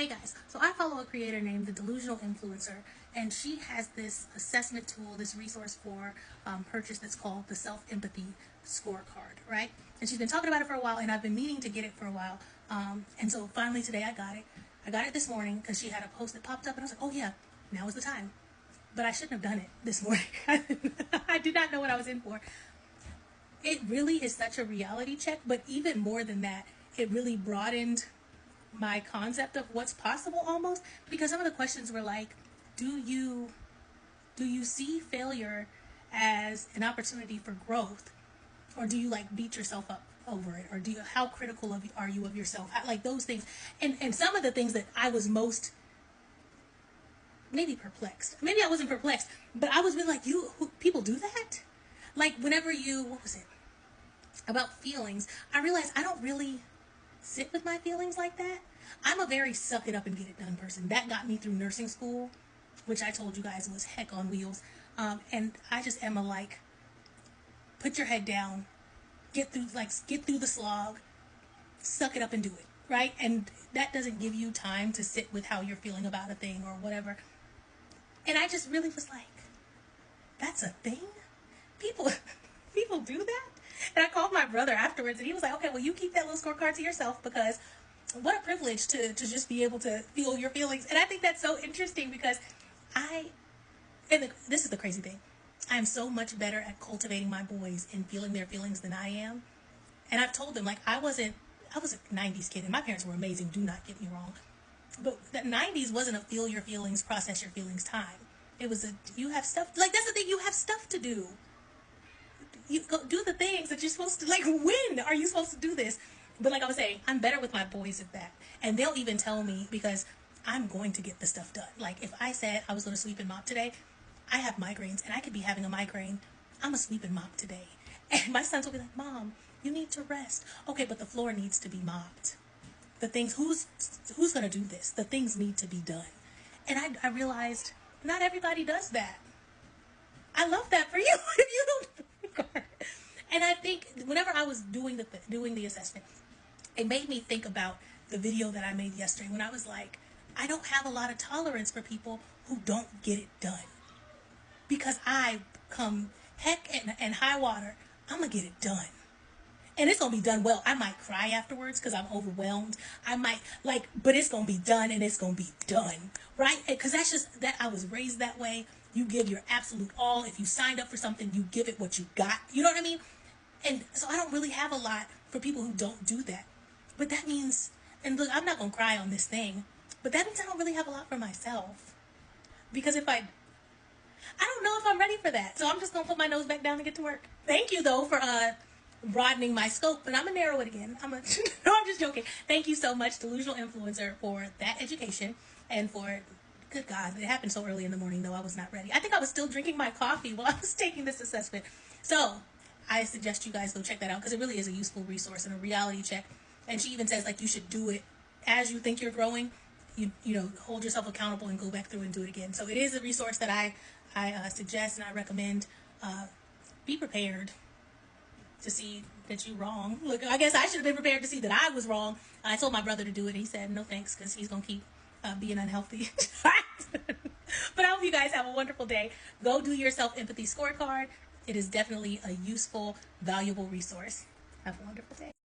Hey guys, so I follow a creator named The Delusional Influencer, and she has this assessment tool, this resource for purchase that's called the Self-Empathy Scorecard, right? And she's been talking about it for a while, and I've been meaning to get it for a while. And so finally today I got it. I got it this morning because she had a post that popped up, and I was like, oh yeah, now is the time. But I shouldn't have done it this morning. I did not know what I was in for. It really is such a reality check, but even more than that, it really broadened my concept of what's possible almost, because some of the questions were like, do you see failure as an opportunity for growth, or do you like beat yourself up over it, or how critical are you of yourself, like those things. And some of the things that I was most maybe perplexed, maybe I wasn't perplexed, but I was really like, people do that, like whenever what was it about feelings, I realized I don't really sit with my feelings like that. I'm a very suck it up and get it done person. That got me through nursing school, which I told you guys was heck on wheels. And I just am a like, put your head down, get through the slog, suck it up and do it, right? And that doesn't give you time to sit with how you're feeling about a thing or whatever. And I just really was like, that's a thing? People do that? And I called my brother afterwards, and he was like, okay, well, you keep that little scorecard to yourself, because what a privilege to just be able to feel your feelings. And I think that's so interesting, because this is the crazy thing. I'm so much better at cultivating my boys and feeling their feelings than I am. And I've told them, like, I was a 90s kid, and my parents were amazing, do not get me wrong. But the 90s wasn't a feel your feelings, process your feelings time. It was you have stuff, like, that's the thing, you have stuff to do. You go do the things that you're supposed to, like, when are you supposed to do this? But like I was saying, I'm better with my boys at that. And they'll even tell me, because I'm going to get the stuff done. Like, if I said I was going to sweep and mop today, I have migraines, and I could be having a migraine. I'm going to sweep and mop today. And my sons will be like, Mom, you need to rest. Okay, but the floor needs to be mopped. The things, who's going to do this? The things need to be done. And I realized not everybody does that. I love that for you. If you don't. And I think whenever I was doing the assessment, it made me think about the video that I made yesterday, when I was like, I don't have a lot of tolerance for people who don't get it done, because I come heck and high water, I'm gonna get it done, and it's gonna be done well. I might cry afterwards because I'm overwhelmed. I might but it's gonna be done, and it's gonna be done, right? Because that's just that. I was raised that way. You give your absolute all. If you signed up for something, you give it what you got. You know what I mean? And so I don't really have a lot for people who don't do that. But that means, and look, I'm not going to cry on this thing, but that means I don't really have a lot for myself. Because I don't know if I'm ready for that. So I'm just going to put my nose back down and get to work. Thank you, though, for broadening my scope, but I'm going to narrow it again. No, I'm just joking. Thank you so much, Delusional Influencer, for that education, and for, good God, it happened so early in the morning, though I was not ready. I think I was still drinking my coffee while I was taking this assessment. So I suggest you guys go check that out, because it really is a useful resource and a reality check. And she even says, like, you should do it as you think you're growing. You know, hold yourself accountable and go back through and do it again. So it is a resource that I suggest and I recommend. Be prepared to see that you're wrong. Look, I guess I should have been prepared to see that I was wrong. I told my brother to do it. He said no thanks, because he's going to keep being unhealthy. But I hope you guys have a wonderful day. Go do your self-empathy scorecard. It is definitely a useful, valuable resource. Have a wonderful day.